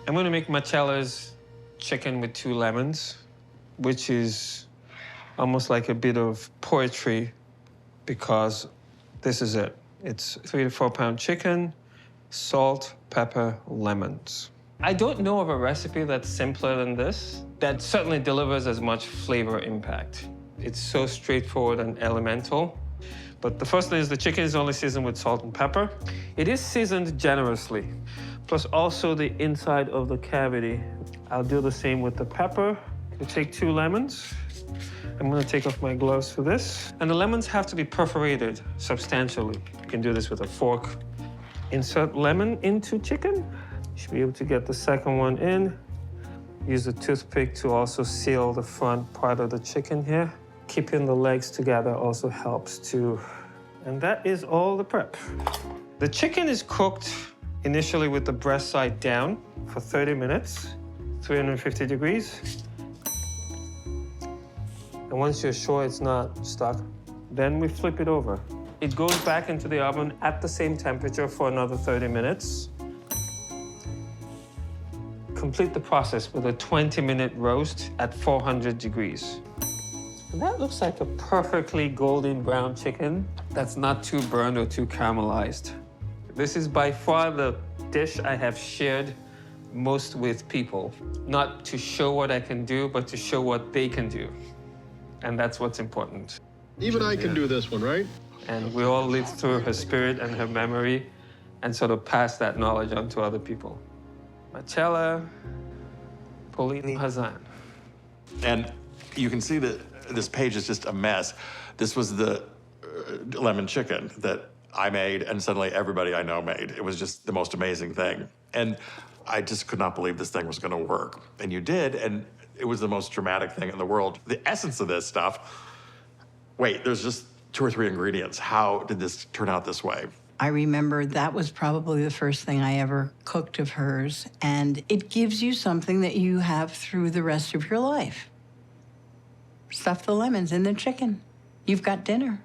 I'm gonna make Marcella's chicken with 2 lemons, which is almost like a bit of poetry because this is it. It's 3 to 4 pound chicken, salt, pepper, lemons. I don't know of a recipe that's simpler than this that certainly delivers as much flavor impact. It's so straightforward and elemental. But the first thing is the chicken is only seasoned with salt and pepper. It is seasoned generously, plus also the inside of the cavity. I'll do the same with the pepper. You take 2 lemons. I'm gonna take off my gloves for this. And the lemons have to be perforated substantially. You can do this with a fork. Insert lemon into chicken. You should be able to get the second one in. Use a toothpick to also seal the front part of the chicken here. Keeping the legs together also helps too. And that is all the prep. The chicken is cooked initially with the breast side down for 30 minutes, 350 degrees. And once you're sure it's not stuck, then we flip it over. It goes back into the oven at the same temperature for another 30 minutes. Complete the process with a 20-minute roast at 400 degrees. And that looks like a perfectly golden brown chicken that's not too burned or too caramelized. This is by far the dish I have shared most with people. Not to show what I can do, but to show what they can do. And that's what's important. Even I can do this one, right? And we all live through her spirit and her memory and sort of pass that knowledge on to other people. Marcella Polini Hazan. And you can see that this page is just a mess. This was the lemon chicken that I made, and suddenly everybody I know made. It was just the most amazing thing. And I just could not believe this thing was gonna work. And you did, and it was the most dramatic thing in the world. The essence of this stuff, wait, there's just 2 or 3 ingredients. How did this turn out this way? I remember that was probably the first thing I ever cooked of hers, and it gives you something that you have through the rest of your life. Stuff the lemons in the chicken. You've got dinner.